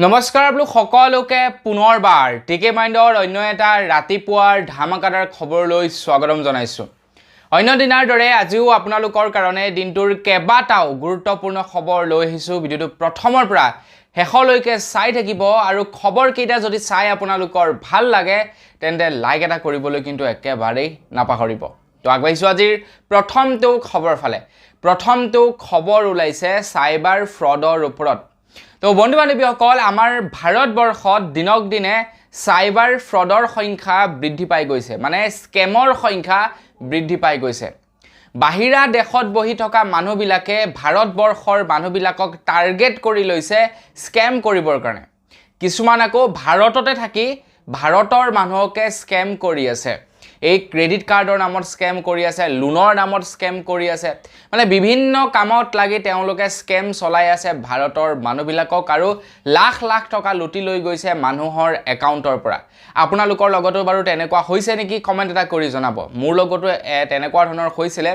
নমস্কাৰ আপোনালোক সকলোকে পুনৰবাৰ টিকে মাইণ্ডৰ অন্য এটা ৰাতিপুৱাৰ ধামাকাদাৰ খবৰলৈ স্বাগতম জনাইছোঁ। অন্য দিনাৰ দৰে আজিও আপোনালোকৰ কাৰণে দিনটোৰ কেইবাটাও গুৰুত্বপূৰ্ণ খবৰ লৈ আহিছোঁ। ভিডিঅ'টো প্ৰথমৰ পৰা শেষলৈকে চাই থাকিব আৰু খবৰকেইটা যদি চাই আপোনালোকৰ ভাল লাগে তেন্তে লাইক এটা কৰিবলৈ কিন্তু একেবাৰেই নাপাহৰিব। তো আগবাঢ়িছোঁ আজিৰ প্ৰথমটো খবৰ ফালে। প্ৰথমটো খবৰ ওলাইছে চাইবাৰ ফ্ৰডৰ ওপৰত। তো বন্ধু বান্ধৱীসকল, আমাৰ ভাৰতবৰ্ষত দিনক দিনে চাইবাৰ ফ্ৰডৰ সংখ্যা বৃদ্ধি পাই গৈছে, মানে স্কেমৰ সংখ্যা বৃদ্ধি পাই গৈছে। বাহিৰা দেশত বহি থকা মানুহবিলাকে ভাৰতবৰ্ষৰ মানুহবিলাকক টাৰ্গেট কৰি লৈছে স্কেম কৰিবৰ কাৰণে। কিছুমান আকৌ ভাৰততে থাকি ভাৰতৰ মানুহকে স্কেম কৰি আছে। এই ক্ৰেডিট কাৰ্ডৰ নামত স্কেম কৰি আছে, লোনৰ নামত স্কেম কৰি আছে, মানে বিভিন্ন কামত লাগি তেওঁলোকে স্কেম চলাই আছে ভাৰতৰ মানুহবিলাকক আৰু লাখ লাখ টকা লুটি লৈ গৈছে মানুহৰ একাউণ্টৰ পৰা। আপোনালোকৰ লগতো বাৰু তেনেকুৱা হৈছে নেকি? কমেণ্ট এটা কৰি জনাব। মোৰ লগতো তেনেকুৱা ধৰণৰ হৈছিলে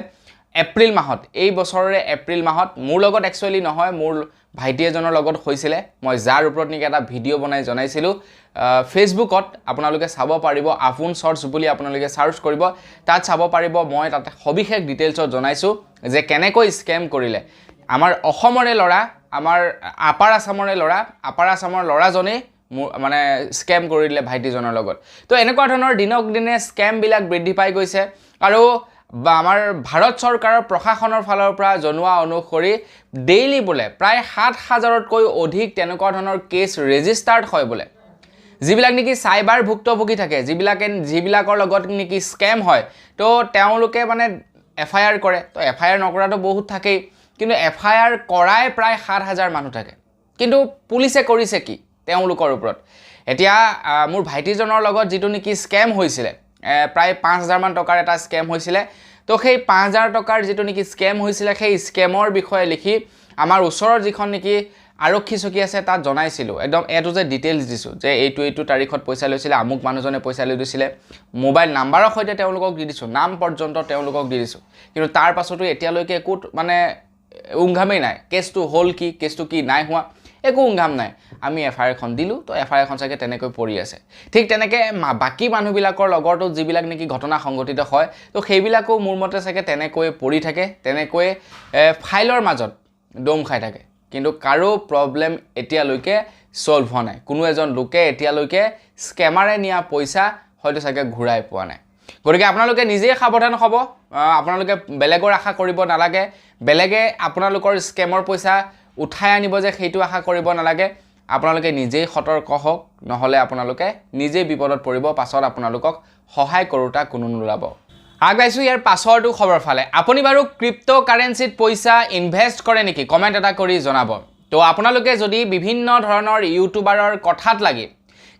এপ্ৰিল মাহত, এই বছৰৰে এপ্ৰিল মাহত। মোৰ লগত একচুৱেলি নহয়, মোৰ ভাইটি এজনৰ লগত হৈছিলে। মই যাৰ ওপৰত নেকি এটা ভিডিঅ' বনাই জনাইছিলোঁ ফেচবুকত, আপোনালোকে চাব পাৰিব। আফোন শ্বৰ্টছ বুলি আপোনালোকে চাৰ্চ কৰিব, তাত চাব পাৰিব। মই তাতে সবিশেষ ডিটেইলছত জনাইছোঁ যে কেনেকৈ স্কেম কৰিলে আমাৰ অসমৰে ল'ৰা, আমাৰ আপাৰ আছামৰ ল'ৰাজনেই মানে স্কেম কৰি দিলে ভাইটিজনৰ লগত। তো এনেকুৱা ধৰণৰ দিনক দিনে স্কেমবিলাক বৃদ্ধি পাই গৈছে আৰু আমাৰ ভাৰত চৰকাৰৰ প্ৰশাসনৰ ফালৰ পৰা জনোৱা অনুসৰি ডেইলি বোলে প্ৰায় ৭,০০০তকৈ অধিক তেনেকুৱা ধৰণৰ কেছ ৰেজিষ্টাৰ্ড হয় বোলে। যিবিলাক নেকি চাইবাৰ ভুক্তভোগী থাকে, যিবিলাকৰ লগত নেকি স্কেম হয়, তো তেওঁলোকে মানে FIR কৰে। তো FIR নকৰাটো বহুত থাকেই, কিন্তু FIR কৰাই প্ৰায় ৭,০০০ মানুহ থাকে। কিন্তু পুলিচে কৰিছে কি তেওঁলোকৰ ওপৰত? এতিয়া মোৰ ভাইটিজনৰ লগত যিটো নেকি স্কেম হৈছিলে, প্ৰায় ৫,০০০ মান টকাৰ এটা স্কেম হৈছিলে। তো সেই ৫,০০০ টকাৰ যিটো নেকি স্কেম হৈছিলে, সেই স্কেমৰ বিষয়ে লিখি আমাৰ ওচৰৰ যিখন নেকি আৰক্ষী চকী আছে তাত জনাইছিলোঁ। একদম এইটো যে ডিটেইলছ দিছোঁ যে এইটো তাৰিখত পইচা লৈছিলে, আমুক মানুহজনে পইচা লৈ দিছিলে, মোবাইল নাম্বাৰৰ সৈতে তেওঁলোকক দি দিছোঁ, নাম পৰ্যন্ত তেওঁলোকক দি দিছোঁ। কিন্তু তাৰ পাছতো এতিয়ালৈকে একো মানে উংঘামেই নাই। কেছটো হ'ল কি, কেছটো কি নাই হোৱা, একো উংঘাম নাই। আমি FIR এখন দিলোঁ, তো FIR এখন চাগে তেনেকৈ পৰি আছে। ঠিক তেনেকৈ বাকী মানুহবিলাকৰ লগতো যিবিলাক নেকি ঘটনা সংঘটিত হয়, তো সেইবিলাকো মোৰ মতে চাগে তেনেকৈ পৰি থাকে, তেনেকৈ ফাইলৰ মাজত দম খাই থাকে। কিন্তু কাৰো প্ৰব্লেম এতিয়ালৈকে ছল্ভ হোৱা নাই। কোনো এজন লোকে এতিয়ালৈকে স্কেমাৰে নিয়া পইচা হয়তো চাগে ঘূৰাই পোৱা নাই। গতিকে আপোনালোকে নিজেই সাৱধান হ'ব। আপোনালোকে বেলেগৰ আশা কৰিব নালাগে। বেলেগে আপোনালোকৰ স্কেমৰ পইচা উঠাই আনিব যে সেইটো আশা কৰিব নালাগে। আপোনালোকে নিজেই সতৰ্ক হওক, নহ'লে আপোনালোকে নিজেই বিপদত পৰিব। পাছত আপোনালোকক সহায় কৰোঁতা কোনো নোলাব। আগবাঢ়িছোঁ ইয়াৰ পাছৰটো খবৰ ফালে। আপুনি বাৰু ক্ৰিপ্ট' কাৰেঞ্চিত পইচা ইনভেষ্ট কৰে নেকি? কমেণ্ট এটা কৰি জনাব। তো আপোনালোকে যদি বিভিন্ন ধৰণৰ ইউটিউবাৰৰ কথাত লাগি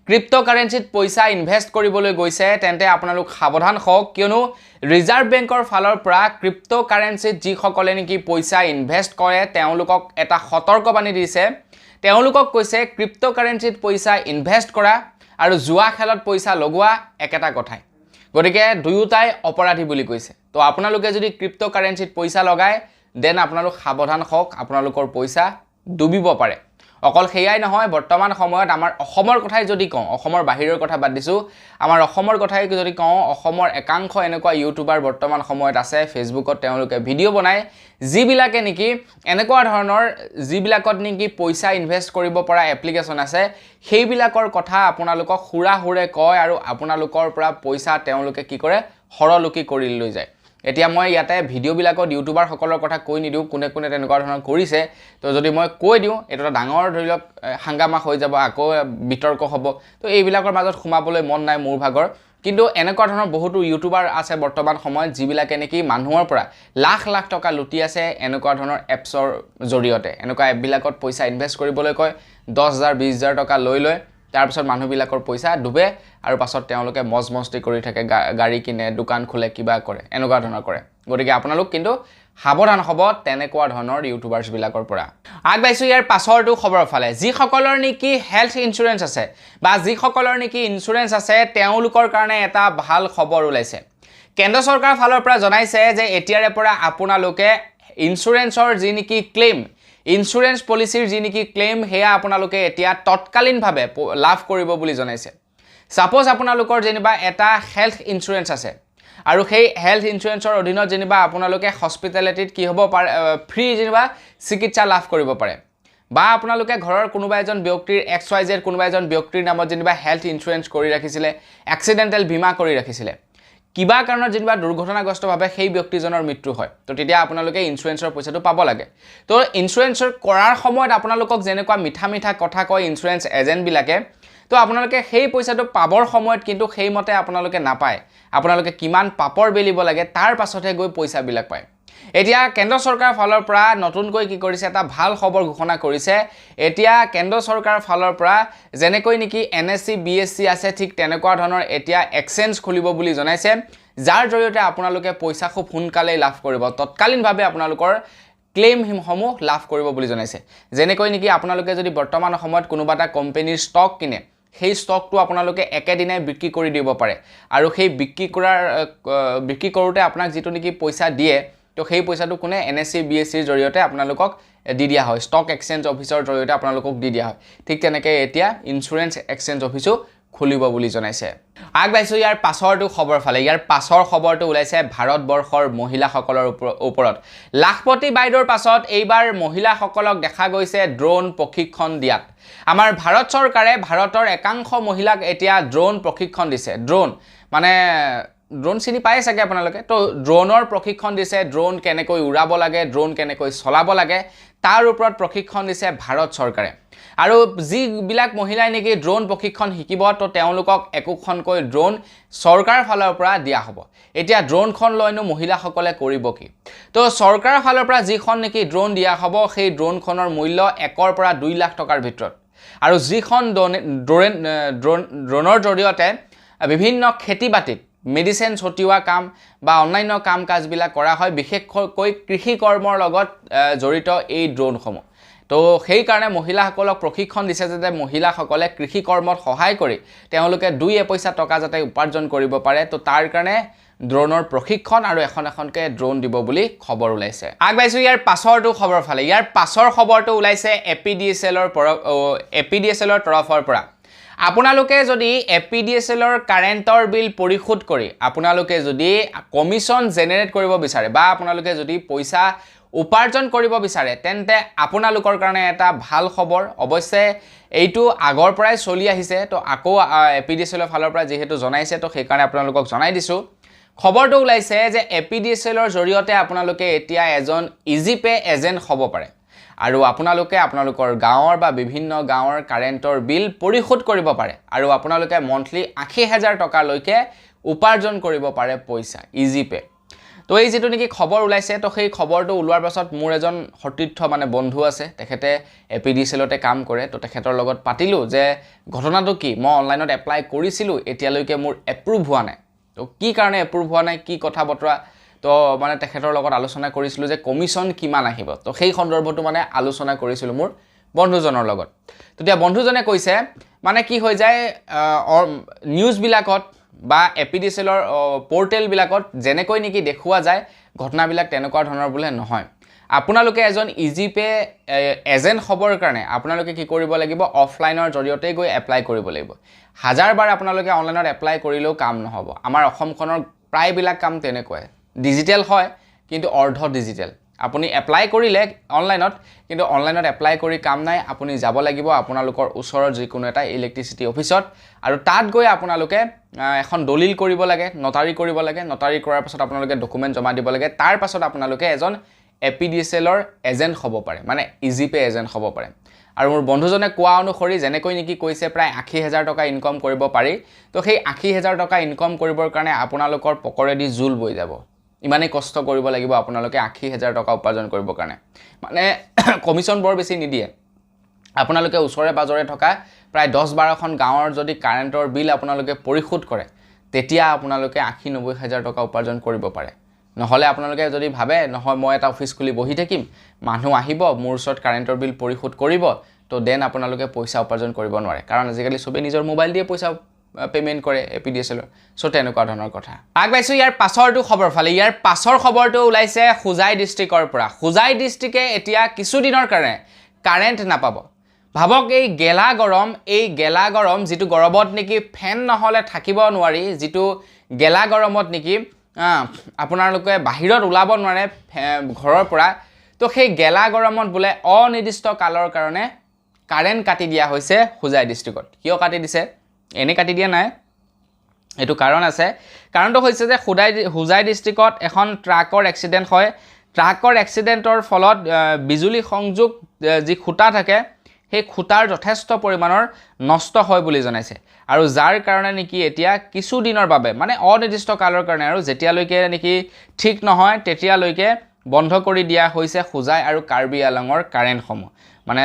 ক্ৰিপ্ট' কাৰেঞ্চিত পইচা ইনভেষ্ট কৰিবলৈ গৈছে, তেন্তে আপোনালোক সাৱধান হওক, কিয়নো ৰিজাৰ্ভ বেংকৰ ফালৰ পৰা ক্ৰিপ্ট' কাৰেঞ্চিত যিসকলে নেকি পইচা ইনভেষ্ট কৰে তেওঁলোকক এটা সতৰ্কবাণী দিছে। তেওঁলোকক কৈছে ক্ৰিপ্ট' কাৰেঞ্চিত পইচা ইনভেষ্ট কৰা আৰু জুৱা খেলত পইচা লগোৱা একেটা কথাই। গতিকে দুয়োটাই অপৰাধী বুলি কৈছে। তো আপোনালোকে যদি ক্ৰিপ্ট' কাৰেঞ্চিত পইচা লগায়, দেন আপোনালোক সাৱধান হওক, আপোনালোকৰ পইচা ডুবিব পাৰে। অকল সেয়াই নহয়, বৰ্তমান সময়ত আমাৰ অসমৰ কথাই যদি কওঁ, অসমৰ বাহিৰৰ কথা বাদ দিছোঁ, আমাৰ অসমৰ কথাই যদি কওঁ, অসমৰ একাংশ এনেকুৱা ইউটিউবাৰ বৰ্তমান সময়ত আছে ফেচবুকত, তেওঁলোকে ভিডিঅ' বনায় যিবিলাকে নেকি এনেকুৱা ধৰণৰ যিবিলাকত নেকি পইচা ইনভেষ্ট কৰিব পৰা এপ্লিকেশ্যন আছে, সেইবিলাকৰ কথা আপোনালোকক সুৰাহুৰে কয় আৰু আপোনালোকৰ পৰা পইচা তেওঁলোকে কি কৰে, সৰলুকি কৰি লৈ যায়। এতিয়া মই ইয়াতে ভিডিঅ'বিলাকত ইউটিউবাৰসকলৰ কথা কৈ নিদিওঁ কোনে কোনে তেনেকুৱা ধৰণৰ কৰিছে। তো যদি মই কৈ দিওঁ, এইটো এটা ডাঙৰ ধৰি লওক হাংগামা হৈ যাব, আকৌ বিতৰ্ক হ'ব। তো এইবিলাকৰ মাজত সোমাবলৈ মন নাই মোৰ ভাগৰ। কিন্তু এনেকুৱা ধৰণৰ বহুতো ইউটিউবাৰ আছে বৰ্তমান সময়ত যিবিলাকে নেকি মানুহৰ পৰা লাখ লাখ টকা লুটি আছে এনেকুৱা ধৰণৰ এপছৰ জৰিয়তে। এনেকুৱা এপবিলাকত পইচা ইনভেষ্ট কৰিবলৈ কয়, 10,000 20,000 টকা লৈ লয়, তাৰপিছত মানুহবিলাকৰ পইচা ডুবে আৰু পাছত তেওঁলোকে মজমস্তি কৰি থাকে, গাড়ী কিনে, দোকান খোলে, কিবা কৰে, এনেকুৱা ধৰণৰ কৰে। গতিকে আপোনালোক কিন্তু সাৱধান হ'ব তেনেকুৱা ধৰণৰ ইউটিউবাৰ্ছবিলাকৰ পৰা। আগবাঢ়িছোঁ ইয়াৰ পাছৰটো খবৰৰ ফালে। যিসকলৰ নেকি হেল্থ ইঞ্চুৰেঞ্চ আছে বা যিসকলৰ নেকি ইঞ্চুৰেঞ্চ আছে, তেওঁলোকৰ কাৰণে এটা ভাল খবৰ ওলাইছে। কেন্দ্ৰ চৰকাৰৰ ফালৰ পৰা জনাইছে যে এতিয়াৰে পৰা আপোনালোকে ইঞ্চুৰেঞ্চৰ যি নেকি ক্লেইম, ইঞ্চুৰেঞ্চ পলিচিৰ যি নেকি ক্লেইম হেয়া আপোনালোকে এতিয়া তৎকালীনভাৱে লাভ কৰিব বুলি জনাইছে সাপোজ আপোনালোকৰ যেনিবা এটা হেল্থ ইঞ্চুৰেঞ্চ আছে আৰু সেই হেল্থ ইঞ্চুৰেঞ্চৰ অধীনত যেনিবা আপোনালোকে হস্পিটেলিটিত কি হ'ব পাৰে ফ্ৰী যেনিবা চিকিৎসা লাভ কৰিব পাৰে বা আপোনালোকে ঘৰৰ কোনোবা এজন ব্যক্তিৰ XYZ কোনোবা এজন ব্যক্তিৰ নামত যেনিবা হেল্থ ইঞ্চুৰেঞ্চ কৰি ৰাখিছিলে এক্সিডেন্টাল বীমা কৰি ৰাখিছিলে কিবা কাৰণত যেনিবা দুৰ্ঘটনাগ্ৰস্তভাৱে সেই ব্যক্তিজনৰ মৃত্যু হয় তো তেতিয়া আপোনালোকে ইঞ্চুৰেঞ্চৰ পইচাটো পাব লাগে তো ইঞ্চুৰেঞ্চৰ কৰাৰ সময়ত আপোনালোকক যেনেকুৱা মিঠা মিঠা কথা কয় ইঞ্চুৰেঞ্চ এজেণ্টবিলাকে তো আপোনালোকে সেই পইচাটো পাবৰ সময়ত কিন্তু সেই মতে আপোনালোকে নাপায় আপোনালোকে কিমান পাপৰ বেলিব লাগে তাৰ পাছতহে গৈ পইচাবিলাক পায় এতিয়া কেন্দ্ৰ চৰকাৰৰ ফালৰ পৰা নতুনকৈ কি কৰিছে এটা ভাল খবৰ ঘোষণা কৰিছে এতিয়া কেন্দ্ৰ চৰকাৰৰ ফালৰ পৰা যেনেকৈ নেকি NSC BSc আছে ঠিক তেনেকুৱা ধৰণৰ এতিয়া এক্সচেঞ্জ খুলিব বুলি জনাইছে যাৰ জৰিয়তে আপোনালোকে পইচা খুব সোনকালে লাভ কৰিব তৎকালীনভাৱে আপোনালোকৰ ক্লেইম সমূহ লাভ কৰিব বুলি জনাইছে যেনেকৈ নেকি আপোনালোকে যদি বৰ্তমান সময়ত কোনোবা এটা কোম্পানীৰ ষ্টক কিনে সেই ষ্টকটো আপোনালোকে একেদিনাই বিক্ৰী কৰি দিব পাৰে আৰু সেই বিক্ৰী কৰোঁতে আপোনাক যিটো নেকি পইচা দিয়ে তো সেই পইচাটো কোনে NSC BSc জৰিয়তে আপোনালোকক দি দিয়া হয় ষ্টক এক্সচেঞ্জ অফিচৰ জৰিয়তে আপোনালোকক দি দিয়া হয় ঠিক তেনেকৈ এতিয়া ইঞ্চুৰেঞ্চ এক্সচেঞ্জ অফিচো খুলিব বুলি জনাইছে আগবাইছো ইয়াৰ পাছৰটো খবৰ ফালে ইয়াৰ পাছৰ খবৰটো ওলাইছে ভাৰতবৰ্ষৰ মহিলাসকলৰ ওপৰত লাখপতি বাইদেউৰ পাছত এইবাৰ মহিলাসকলক দেখা গৈছে ড্ৰোন প্ৰশিক্ষণ দিয়াত আমাৰ ভাৰত চৰকাৰে ভাৰতৰ একাংশ মহিলাক এতিয়া ড্ৰোন প্ৰশিক্ষণ দিছে ড্ৰোন মানে ড্ৰোন চিনি পায় চাগে আপোনালোকে তো ড্ৰোনৰ প্ৰশিক্ষণ দিছে ড্ৰোন কেনেকৈ উৰাব লাগে ড্ৰোন কেনেকৈ চলাব লাগে তাৰ ওপৰত প্ৰশিক্ষণ দিছে ভাৰত চৰকাৰে আৰু যিবিলাক মহিলাই নেকি ড্ৰোন প্ৰশিক্ষণ শিকিব তো তেওঁলোকক একোখনকৈ ড্ৰোন চৰকাৰৰ ফালৰ পৰা দিয়া হ'ব এতিয়া ড্ৰোনখন লৈনো মহিলাসকলে কৰিব কি তো চৰকাৰৰ ফালৰ পৰা যিখন নেকি ড্ৰোন দিয়া হ'ব সেই ড্ৰোনখনৰ মূল্য 1 পৰা 2 লাখ টকাৰ ভিতৰত আৰু যিখন ড্ৰোনৰ জৰিয়তে বিভিন্ন খেতি-বাতিত মেডিচিন ছটিওৱা কাম বা অন্যান্য কাম কাজবিলাক কৰা হয় বিশেষকৈ কৃষি কৰ্মৰ লগত জড়িত এই ড্ৰোনসমূহ তো সেই কাৰণে মহিলাসকলক প্ৰশিক্ষণ দিছে যে মহিলাসকলে কৃষি কৰ্মত সহায় কৰি তেওঁলোকে 2 পইচা টকা যাতে উপাৰ্জন কৰিব পাৰে তো তাৰ কাৰণে ড্ৰোনৰ প্ৰশিক্ষণ আৰু এখনকৈ ড্ৰোন দিব বুলি খবৰ ওলাইছে আগবাইছো ইয়াৰ পাছৰটো খবৰ ফালে ইয়াৰ পাছৰ খবৰটো ওলাইছে APDSLৰ তৰফৰ পৰা আপোনালোকে যদি APDSLৰ কাৰেণ্টৰ বিল পৰিশোধ কৰি আপোনালোকে যদি কমিশন জেনেৰেট কৰিব বিচাৰে বা আপোনালোকে যদি পইচা উপাৰ্জন কৰিব বিচাৰে তেন্তে আপোনালোকৰ কাৰণে এটা ভাল খবৰ অৱশ্যে এইটো আগৰ পৰাই চলি আহিছে তো আকৌ APDSLৰ ফালৰ পৰা যেহেতু জনাইছে তো সেই কাৰণে আপোনালোকক জনাই দিছো খবৰটো ওলাইছে যে APDSLৰ জৰিয়তে আপোনালোকে এতিয়া এজন ইজিপে এজেণ্ট হ'ব পাৰে আৰু আপোনালোকে আপোনালোকৰ গাঁৱৰ বা বিভিন্ন গাঁৱৰ কাৰেণ্টৰ বিল পৰিশোধ কৰিব পাৰে আৰু আপোনালোকে মন্থলি 80,000 টকা লৈকে উপাৰ্জন কৰিব পাৰে পইচা ইজিপে তো এই যেটো নেকি খবৰ ওলাইছে তো সেই খবৰটো ওলোৱাৰ পাছত মোৰ এজন সতীৰ্থ মানে বন্ধু আছে তেখেতে APDSLতে কাম কৰে তো তেখেতৰ লগত পাতিলো যে ঘটনাটো কি মই অনলাইনত এপ্লাই কৰিছিলো এতিয়ালৈকে মোৰ এপ্ৰুভ হোৱা নাই তো কি কাৰণে এপ্ৰুভ হোৱা নাই কি কথা বতৰা তো মানে তেখেতৰ লগত আলোচনা কৰিছিলো যে কমিশন কিমান আহিব তো সেই সন্দৰ্ভটো মানে আলোচনা কৰিছিলো মোৰ বন্ধুজনৰ লগত তো এতিয়া বন্ধুজনে কৈছে মানে কি হৈ যায় নিউজ বিলাকত বা APDSLৰ পোৰ্টেল বিলাকত যেনেকৈ নেকি দেখুৱা যায় ঘটনাবিলাক তেনেকুৱা ধৰণৰ বোলে নহয় আপোনালোকে এজন ইজিপে এজেণ্ট হ'বৰ কাৰণে আপোনালোকে কি কৰিব লাগিব অফলাইনৰ জৰিয়তে গৈ এপ্লাই কৰিব লাগিব হাজাৰবাৰ আপোনালোকে অনলাইনত এপ্লাই কৰিলেও কাম নহব আমাৰ অসমখনৰ প্ৰায়বিলাক কাম তেনেকুৱাই ডিজিটেল হয় কিন্তু অৰ্ধ ডিজিটেল আপুনি এপ্লাই কৰিলে অনলাইনত কিন্তু অনলাইনত এপ্লাই কৰি কাম নাই আপুনি যাব লাগিব আপোনালোকৰ ওচৰৰ যিকোনো এটা ইলেক্ট্ৰিচিটি অফিচত আৰু তাত গৈ আপোনালোকে এখন দলিল কৰিব লাগে নটাৰী কৰিব লাগে নটাৰী কৰাৰ পাছত আপোনালোকে ডকুমেন্ট জমা দিব লাগে তাৰ পাছত আপোনালোকে এজন APDSLৰ এজেণ্ট হ'ব পাৰে মানে ইজিপে এজেণ্ট হ'ব পাৰে আৰু মোৰ বন্ধুজনে কোৱা অনুসৰি যেনেকৈ নেকি কৈছে প্ৰায় 80,000 টকা ইনকাম কৰিব পাৰি তো সেই 80,000 টকা ইনকাম কৰিবৰ কাৰণে আপোনালোকৰ পকৰেদি জুল বৈ যাব ইমানেই কষ্ট কৰিব লাগিব আপোনালোকে 80,000 টকা উপাৰ্জন কৰিবৰ কাৰণে মানে কমিশন বৰ বেছি নিদিয়ে আপোনালোকে ওচৰে পাজৰে থকা প্ৰায় 10-12খন গাঁৱৰ যদি কাৰেণ্টৰ বিল আপোনালোকে পৰিশোধ কৰে তেতিয়া আপোনালোকে 80-90,000 টকা উপাৰ্জন কৰিব পাৰে নহলে আপোনালোকে যদি ভাবে নহয় মই এটা অফিস খুলি বহি থাকিম মানুহ আহিব মোৰ ওচৰত কাৰেণ্টৰ বিল পৰিশোধ কৰিব তো দেন আপোনালোকে পইচা উপাৰ্জন কৰিব নোৱাৰে কাৰণ আজিকালি সবে নিজৰ মোবাইল দিয়ে পইচা পে'মেণ্ট কৰে APDCL চ' তেনেকুৱা ধৰণৰ কথা আগবাইছোঁ ইয়াৰ পাছৰটো খবৰ ফালে ইয়াৰ পাছৰ খবৰটো ওলাইছে হোজাই ডিষ্ট্ৰিক্টৰ পৰা হোজাই ডিষ্ট্ৰিক্টে এতিয়া কিছুদিনৰ কাৰণে কাৰেণ্ট নাপাব ভাবক এই গেলা গৰম যিটো গৰমত নেকি ফেন নহলে থাকিব নোৱাৰি যিটো গেলা গৰমত নেকি আপোনালোকে বাহিৰত ওলাব নোৱাৰে ঘৰৰ পৰা তো সেই গেলা গৰমত বোলে অনিৰ্দিষ্ট কালৰ কাৰণে কাৰেণ্ট কাটি দিয়া হৈছে হোজাই ডিষ্ট্ৰিক্টত কিয় কাটি দিছে এনে কাটি দিয়া নাই এটো কাৰণ আছে কাৰণটো হৈছে যে হোজাই ডিষ্ট্ৰিক্টত এখন ট্ৰাকৰ এক্সিডেন্ট হয় ট্ৰাকৰ এক্সিডেন্টৰ ফলত বিজুলী সংযোগ যি খুঁটা থাকে সেই খুঁটাৰ যথেষ্ট পৰিমাণৰ নষ্ট হয় বুলি জনাইছে আৰু যাৰ কাৰণে নেকি এতিয়া কিছু দিনৰ বাবে মানে অনিৰ্দিষ্ট কালৰ কাৰণে আৰু যেতিয়ালৈকে নেকি ঠিক নহয় তেতিয়ালৈকে বন্ধ কৰি দিয়া হৈছে হোজাই আৰু কাৰ্বি আলঙৰ কাৰেণ্টসমূহ মানে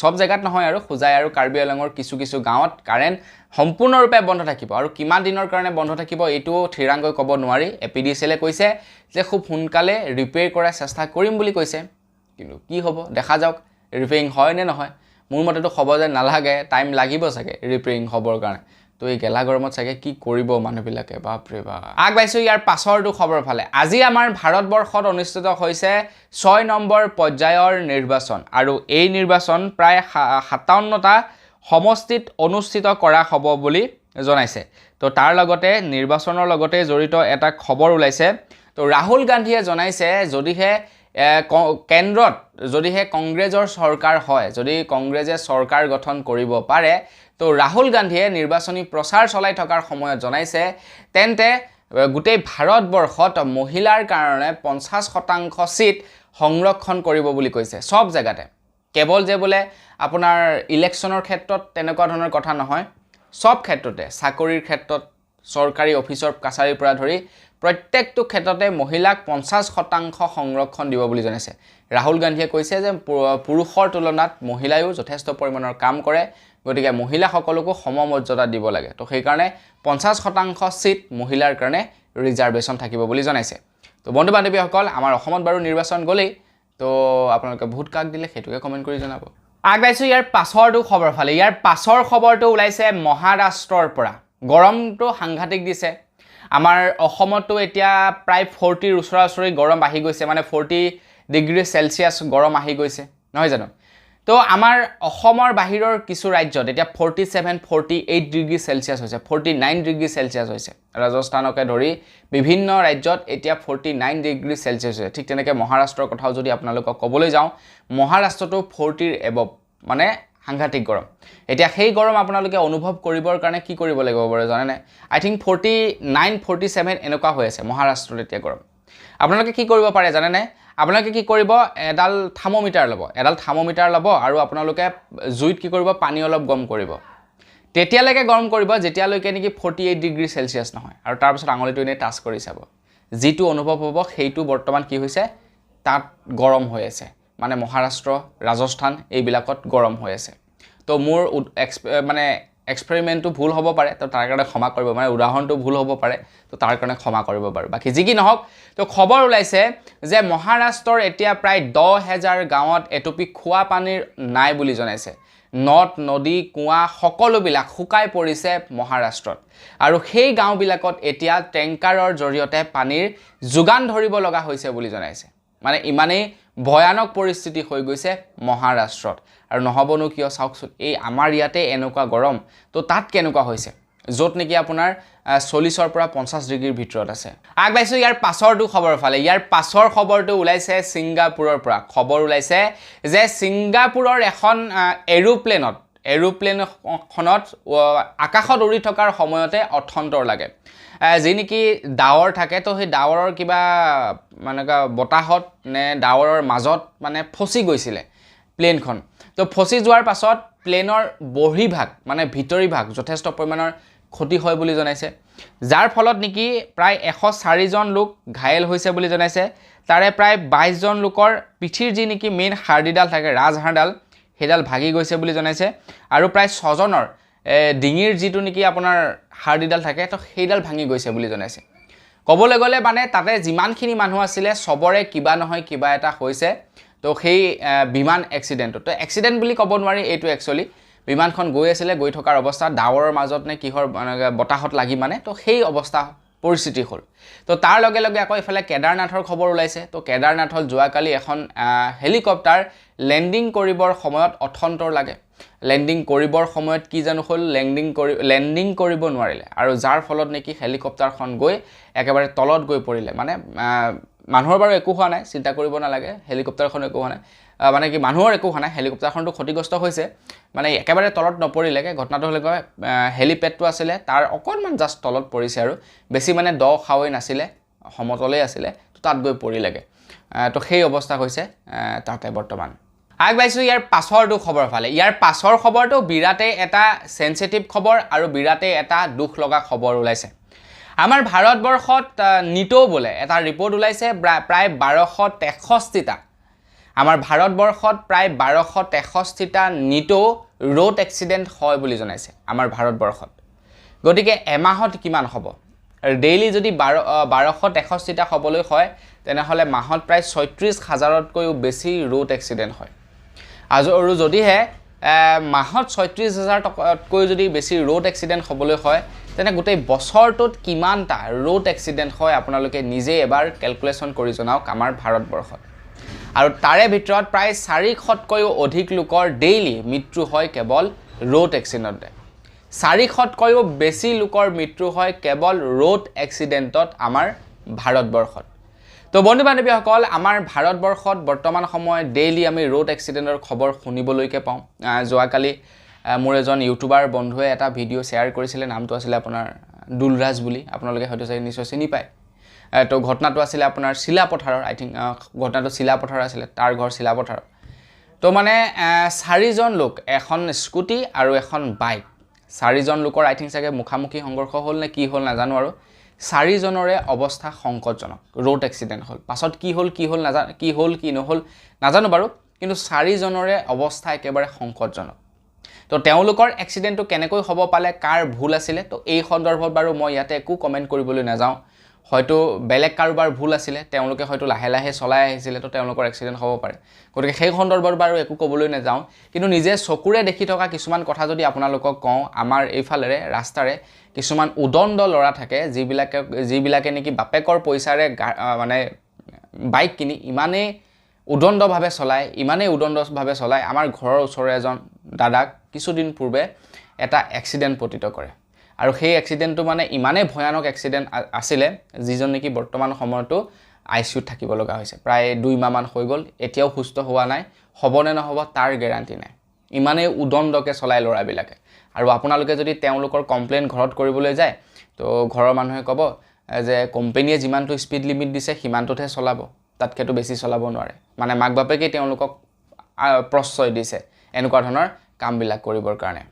সব জায়গাত নহয় আৰু হোজাই আৰু কাৰ্বি আলঙৰ কিছু গাঁৱত কাৰেণ্ট সম্পূৰ্ণৰূপে বন্ধ থাকিব আৰু কিমান দিনৰ কাৰণে বন্ধ থাকিব এইটো থিৰাংকৈ ক'ব নোৱাৰি APDCL কৈছে যে খুব সোনকালে ৰিপেয়াৰ কৰাৰ চেষ্টা কৰিম বুলি কৈছে কিন্তু কি হ'ব দেখা যাওক ৰিপেয়াৰিং হয় নে নহয় মোৰ মতেতো হ'ব যে নালাগে টাইম লাগিব চাগে ৰিপেয়াৰিং হ'বৰ কাৰণে তো এই গেলা গৰমত চাগে কি কৰিব মানুহবিলাকে বাপৰে বাপ আগবাইছোঁ ইয়াৰ পাছৰটো খবৰ ফালে আজি আমাৰ ভাৰতবৰ্ষত অনুষ্ঠিত হৈছে 6 নম্বৰ পৰ্যায়ৰ নিৰ্বাচন আৰু এই নিৰ্বাচন প্ৰায় 57টা সমষ্টিত অনুষ্ঠিত কৰা হ'ব বুলি জনাইছে তো তাৰ লগতে নিৰ্বাচনৰ লগতে জড়িত এটা খবৰ ওলাইছে তো ৰাহুল গান্ধীয়ে জনাইছে যদিহে কেন্দ্ৰত যদিহে কংগ্ৰেছৰ চৰকাৰ হয় যদি কংগ্ৰেছে চৰকাৰ গঠন কৰিব পাৰে তো ৰাহুল গান্ধীয়ে নিৰ্বাচনী প্ৰচাৰ চলাই থকাৰ সময়ত জনাইছে তেন্তে গোটেই ভাৰতবৰ্ষত মহিলাৰ কাৰণে 50% সিট সংৰক্ষণ কৰিব বুলি কৈছে সব জায়গাতে কেৱল যে বোলে আপোনাৰ ইলেকশ্যনৰ ক্ষেত্ৰত তেনেকুৱা ধৰণৰ কথা নহয় সব ক্ষেত্ৰতে চাকৰিৰ ক্ষেত্ৰত চৰকাৰী অফিচৰ কাছাৰীৰ পৰা ধৰি প্ৰত্যেকটো ক্ষেত্ৰতে মহিলাক 50% সংৰক্ষণ দিব বুলি জনাইছে ৰাহুল গান্ধীয়ে কৈছে যে পুৰুষৰ তুলনাত মহিলায়ো যথেষ্ট পৰিমাণৰ কাম কৰে গতিকে মহিলাসকলকো সমমৰ্যাদা দিব লাগে তো সেই কাৰণে 50% সিট মহিলাৰ কাৰণে ৰিজাৰ্ভেশ্যন থাকিব বুলি জনাইছে তো বন্ধু বান্ধৱীসকল আমাৰ অসমত বাৰু নিৰ্বাচন গলেই তো আপোনালোকে ভোট কাক দিলে সেইটোকে কমেন্ট কৰি জনাব আগবাইছোঁ ইয়াৰ পাছৰটো খবৰ ফালে ইয়াৰ পাছৰ খবৰটো ওলাইছে মহাৰাষ্ট্ৰৰ পৰা গৰমটো সাংঘাতিক দিছে আমাৰ অসমতো এতিয়া প্ৰায় 40 ওচৰা-ওচৰি গৰম আহি গৈছে মানে 40 ডিগ্ৰী সেলসিয়াছ গৰম আহি গৈছে নহয় জানো তো আমাৰ অসমৰ বাহিৰৰ কিছু ৰাজ্যত এতিয়া 47 48 ডিগ্ৰী সেলসিয়াছ হৈছে 49 ডিগ্ৰী সেলসিয়াছ হৈছে ৰাজস্থানকে ধৰি বিভিন্ন ৰাজ্যত এতিয়া 49 ডিগ্ৰী সেলসিয়াছ হৈছে ঠিক তেনেকৈ মহাৰাষ্ট্ৰৰ কথাও যদি আপোনালোকক ক'বলৈ যাওঁ মহাৰাষ্ট্ৰটো 40 এবভ মানে সাংঘাতিক গৰম এতিয়া সেই গৰম আপোনালোকে অনুভৱ কৰিবৰ কাৰণে কি কৰিব লাগিব বাৰু জানে নাই আই থিংক 49 47 এনেকুৱা হৈ আছে মহাৰাষ্ট্ৰত এতিয়া গৰম আপোনালোকে কি কৰিব পাৰে জানে নাই আপোনালোকে কি কৰিব এডাল থাৰ্মোমিটাৰ ল'ব আৰু আপোনালোকে জুইত কি কৰিব পানী অলপ গৰম কৰিব তেতিয়ালৈকে গৰম কৰিব যেতিয়ালৈকে নেকি 48 ডিগ্ৰী সেলসিয়াছ নহয় আৰু তাৰ পিছত আঙুলিটো এনে টাচ কৰি চাব যিটো অনুভৱ হ'ব সেইটো বৰ্তমান কি হৈছে তাত গৰম হৈ আছে মানে মহাৰাষ্ট্ৰ ৰাজস্থান এইবিলাকত গৰম হৈ আছে তো মোৰ মানে এক্সপেৰিমেন্টটো ভুল হ'ব পাৰে তো তাৰ কাৰণে ক্ষমা কৰিব মানে উদাহৰণটো ভুল হ'ব পাৰে তো তাৰ কাৰণে ক্ষমা কৰিব বাৰু বাকি যি কি নহওক তো খবৰ ওলাইছে যে মহাৰাষ্ট্ৰৰ এতিয়া প্ৰায় 10,000 গাঁৱত এটুপি খোৱা পানীৰ নাই বুলি জনাইছে নদ নদী কুঁৱা সকলোবিলাক শুকাই পৰিছে মহাৰাষ্ট্ৰত আৰু সেই গাঁওবিলাকত এতিয়া টেংকাৰৰ জৰিয়তে পানীৰ যোগান ধৰিব লগা হৈছে বুলি জনাইছে মানে ইমানেই ভয়ানক পৰিস্থিতি হৈ গৈছে মহাৰাষ্ট্ৰত আৰু নহবনো কিয় চাওকচোন এই আমাৰ ইয়াতে এনেকুৱা গৰম তো তাত কেনেকুৱা হৈছে য'ত নেকি আপোনাৰ 40 পৰা 50 ডিগ্ৰীৰ ভিতৰত আছে আগবাইছোঁ ইয়াৰ পাছৰটো খবৰ ফালে ইয়াৰ পাছৰ খবৰটো ওলাইছে ছিংগাপুৰৰ পৰা খবৰ ওলাইছে যে ছিংগাপুৰৰ এখন এৰোপ্লেনখনত আকাশত উৰি থকাৰ সময়তে অথন্তৰ লাগে যি নেকি ডাৱৰ থাকে তো সেই ডাৱৰৰ কিবা মানে বতাহত নে ডাৱৰৰ মাজত মানে ফসি গৈছিলে প্লেনখন তো ফসি যোৱাৰ পাছত প্লেনৰ বহিভাগ মানে ভিতৰি ভাগ যথেষ্ট পৰিমাণৰ ক্ষতি হয় বুলি জনাইছে যাৰ ফলত নেকি প্ৰায় 104 জন লোক ঘায়েল হৈছে বুলি জনাইছে তাৰে প্ৰায় 22 জন লোকৰ পিঠিৰ যি নেকি মেইন হাৰ্ডিডাল থাকে ৰাজহাড়ডাল হেডাল ভাগি গৈছে বুলি জনাইছে আৰু প্ৰায় 6 জনৰ ডিঙিৰ যিটো নেকি আপোনাৰ হাৰ্ডিডাল থাকে তো সেইডাল ভাঙি গৈছে বুলি জনাইছে ক'বলৈ গ'লে মানে তাতে যিমানখিনি মানুহ আছিলে সবৰে কিবা নহয় কিবা এটা হৈছে তো সেই বিমান এক্সিডেন্ট তো এক্সিডেন্ট বুলি ক'ব নোৱাৰি এইটো একচুয়ালি বিমানখন গৈ আছিলে, গৈ থকাৰ অৱস্থাত ডাৱৰৰ মাজত নে কিহৰ বতাহত লাগি মানে তো সেই অৱস্থা পৰিস্থিতি হ'ল। তো তাৰ লগে লগে আকৌ ইফালে কেদাৰনাথৰ খবৰ ওলাইছে। তো কেদাৰনাথত যোৱাকালি এখন হেলিকপ্টাৰ লেণ্ডিং কৰিবৰ সময়ত অথন্তৰ লাগে। লেণ্ডিং কৰিবৰ সময়ত কি জানো হ'ল, লেণ্ডিং কৰিব নোৱাৰিলে, আৰু যাৰ ফলত নেকি হেলিকপ্টাৰখন গৈ একেবাৰে তলত গৈ পৰিলে। মানে মানুহৰ বাৰু একো হোৱা নাই, চিন্তা কৰিব নালাগে, হেলিকপ্টাৰখন একো হোৱা নাই, মানে কি মানুহৰ একো হোৱা নাই, হেলিকপ্টাৰখনটো ক্ষতিগ্ৰস্ত হৈছে, মানে একেবাৰে তলত নপৰিলেগৈ। ঘটনাটো হ'লে হেলিপেডটো আছিলে তাৰ অকণমান জাষ্ট তলত পৰিছে, আৰু বেছি মানে দ খাৱৈ নাছিলে, সমতলেই আছিলে, তো তাত গৈ পৰিলেগৈ। তো সেই অৱস্থা হৈছে তাতে বৰ্তমান। আগবাঢ়িছোঁ ইয়াৰ পাছৰটো খবৰ ফালে। ইয়াৰ পাছৰ খবৰটো বিৰাটেই এটা চেঞ্চিটিভ খবৰ আৰু বিৰাটেই এটা দুখ লগা খবৰ ওলাইছে। আমাৰ ভাৰতবৰ্ষত নিতৌ বোলে এটা ৰিপৰ্ট ওলাইছে, প্ৰায় 1263টা আমাৰ ভাৰতবৰ্ষত প্ৰায় 1263টা নিতৌ ৰোড এক্সিডেণ্ট হয় বুলি জনাইছে আমাৰ ভাৰতবৰ্ষত। গতিকে এমাহত কিমান হ'ব? ডেইলি যদি 1263টা হ'বলৈ হয়, তেনেহ'লে মাহত প্ৰায় 36,000তকৈও বেছি ৰোড এক্সিডেণ্ট হয়। আৰু যদিহে মাহত 36,000তকৈ যদি বেছি ৰোড এক্সিডেণ্ট হ'বলৈ হয়, তেনে গোটেই বছৰটোত কিমানটা ৰোড এক্সিডেণ্ট হয় আপোনালোকে নিজেই এবাৰ কেলকুলেশ্যন কৰি জনাওক আমাৰ ভাৰতবৰ্ষত। আৰু তাৰে ভিতৰত প্ৰায় 400তকৈও অধিক লোকৰ ডেইলি মৃত্যু হয় কেৱল ৰোড এক্সিডেণ্টতে। 400তকৈও বেছি লোকৰ মৃত্যু হয় কেৱল ৰোড এক্সিডেণ্টত আমাৰ ভাৰতবৰ্ষত। তো বন্ধু বান্ধৱীসকল, আমাৰ ভাৰতবৰ্ষত বৰ্তমান সময়ত ডেইলি আমি ৰোড এক্সিডেণ্টৰ খবৰ শুনিবলৈকে পাওঁ। যোৱাকালি মোৰ এজন ইউটিউবাৰ বন্ধুৱে এটা ভিডিঅ' শ্বেয়াৰ কৰিছিলে, নামটো আছিলে আপোনাৰ দুলৰাজ বুলি, আপোনালোকে হয়তো চাগে নিশ্চয় চিনি পায়। তো ঘটনাটো আছিলে আপোনাৰ চিলাপথাৰৰ, আই থিংক ঘটনাটো চিলাপথাৰ আছিলে, তাৰ ঘৰ চিলাপথাৰত। তো মানে 4জন লোক, এখন স্কুটি আৰু এখন বাইক, 4জন লোকৰ আই থিংক চাগে মুখামুখি সংঘৰ্ষ হ'ল নে কি হ'ল নাজানো, আৰু 4জনৰে অৱস্থা সংকটজনক, ৰোড এক্সিডেণ্ট হ'ল। পাছত কি হ'ল কি নহ'ল নাজানো বাৰু, কিন্তু 4জনৰে অৱস্থা একেবাৰে সংকটজনক। তো তেওঁলোকৰ এক্সিডেণ্টটো কেনেকৈ হ'ব পালে, কাৰ ভুল আছিলে, তো এই সন্দৰ্ভত বাৰু মই ইয়াতে একো কমেণ্ট কৰিবলৈ নাযাওঁ। হয়তো বেলেগ কাৰোবাৰ ভুল আছিলে, তেওঁলোকে হয়তো লাহে লাহে চলাই আহিছিলে, তো তেওঁলোকৰ এক্সিডেণ্ট হ'ব পাৰে। গতিকে সেই সন্দৰ্ভত বাৰু একো ক'বলৈ নাযাওঁ, কিন্তু নিজে চকুৰে দেখি থকা কিছুমান কথা যদি আপোনালোকক কওঁ, আমাৰ এইফালেৰে ৰাস্তাৰে কিছুমান উদণ্ড ল'ৰা থাকে, যিবিলাকে নেকি বাপেকৰ পইচাৰে মানে বাইক কিনি ইমানেই উদণ্ডভাৱে চলায়। আমাৰ ঘৰৰ ওচৰৰে এজন দাদাক কিছুদিন পূৰ্বে এটা এক্সিডেণ্ট পতিত কৰে, আৰু সেই এক্সিডেণ্টটো মানে ইমানেই ভয়ানক এক্সিডেণ্ট আছিলে, যিজন নেকি বৰ্তমান সময়তো ICUত থাকিব লগা হৈছে। প্ৰায় 2 মাহমান হৈ গ'ল, এতিয়াও সুস্থ হোৱা নাই, হ'বনে নহ'ব তাৰ গেৰাণ্টি নাই। ইমানেই উদণ্ডকৈ চলায় ল'ৰাবিলাকে। আৰু আপোনালোকে যদি তেওঁলোকৰ কমপ্লেইন ঘৰত কৰিবলৈ যায়, তো ঘৰৰ মানুহে ক'ব যে কোম্পেনীয়ে যিমানটো স্পীড লিমিট দিছে সিমানটোতহে চলাব, তাতকৈতো বেছি চলাব নোৱাৰে। মানে মাক বাপেকেই তেওঁলোকক প্ৰশ্ৰয় দিছে এনেকুৱা ধৰণৰ কামবিলাক কৰিবৰ কাৰণে।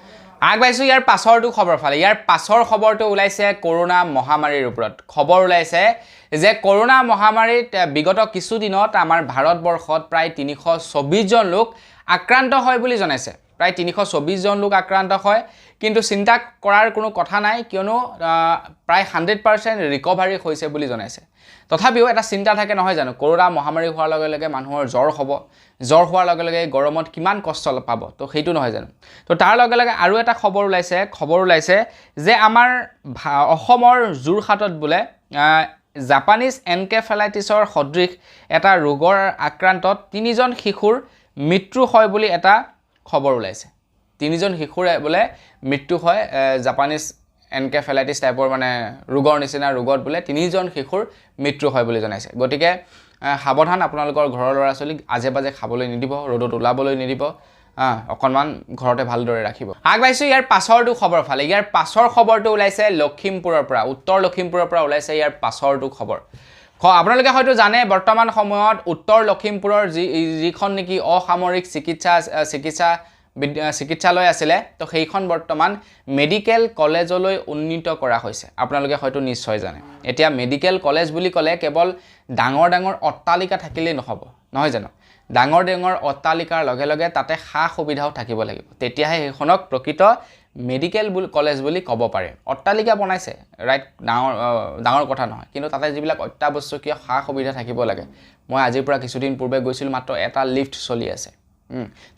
আগবাঢ়িছোঁ ইয়াৰ পাছৰটো খবৰ ফালে। ইয়াৰ পাছৰ খবৰটো ওলাইছে কৰোণা মহামাৰীৰ ওপৰত। খবৰ ওলাইছে যে কৰোণা মহামাৰীত বিগত কিছুদিনত আমাৰ ভাৰতবৰ্ষত প্ৰায় 324জন লোক আক্ৰান্ত হয় বুলি জনাইছে। প্ৰায় 324জন লোক আক্ৰান্ত হয়, কিন্তু চিন্তা কৰাৰ কোনো কথা নাই, কিয়নো প্ৰায় 100% ৰিকভাৰী হৈছে বুলি জনাইছে। তথাপিও এটা চিন্তা থাকে নহয় জানো, কৰোণা মহামাৰী হোৱাৰ লগে লগে মানুহৰ জ্বৰ হ'ব, জ্বৰ হোৱাৰ লগে লগে গৰমত কিমান কষ্ট পাব, তো সেইটো নহয় জানো। তো তাৰ লগে লগে আৰু এটা খবৰ ওলাইছে যে আমাৰ অসমৰ যোৰহাটত বোলে জাপানীজ এনকেফেলাইটিছৰ সদৃশ এটা ৰোগৰ আক্ৰান্তত 3জন শিশুৰ মৃত্যু হয় বুলি এটা খবৰ ওলাইছে। 3জন শিশুৰে বোলে মৃত্যু হয় জাপানীজ এনকেফেলাইটিছ টাইপৰ মানে ৰোগৰ নিচিনা ৰোগত বোলে 3জন শিশুৰ মৃত্যু হয় বুলি জনাইছে। গতিকে সাৱধান, আপোনালোকৰ ঘৰৰ ল'ৰা ছোৱালীক আজে বাজে খাবলৈ নিদিব, ৰ'দত ওলাবলৈ নিদিব, অকণমান ঘৰতে ভালদৰে ৰাখিব। আগবাঢ়িছোঁ ইয়াৰ পাছৰটো খবৰ ফালে। ইয়াৰ পাছৰ খবৰটো ওলাইছে লখিমপুৰৰ পৰা, উত্তৰ লখিমপুৰৰ পৰা ওলাইছে ইয়াৰ পাছৰটো খবৰ। আপোনালোকে হয়তো জানে, বৰ্তমান সময়ত উত্তৰ লখিমপুৰৰ যিখন নেকি অসামৰিক চিকিৎসালয় আছিলে, তো সেইখন বৰ্তমান মেডিকেল কলেজলৈ উন্নীত কৰা হৈছে। আপোনালোকে হয়তো নিশ্চয় জানে। এতিয়া মেডিকেল কলেজ বুলি ক'লে কেৱল ডাঙৰ ডাঙৰ অট্টালিকা থাকিলেই নহ'ব, নহয় জানো। ডাঙৰ ডাঙৰ অট্টালিকাৰ লগে লগে তাতে সা সুবিধাও থাকিব লাগিব, তেতিয়াহে সেইখনক প্ৰকৃত মেডিকেল কলেজ বুলি ক'ব পাৰে। অট্টালিকা বনাইছে, ৰাইট, ডাঙৰ কথা নহয়, কিন্তু তাতে যিবিলাক অত্যাৱশ্যকীয় সা সুবিধা থাকিব লাগে। মই আজিৰ পৰা কিছুদিন পূৰ্বে গৈছিলোঁ, মাত্ৰ এটা লিফ্ট চলি আছে।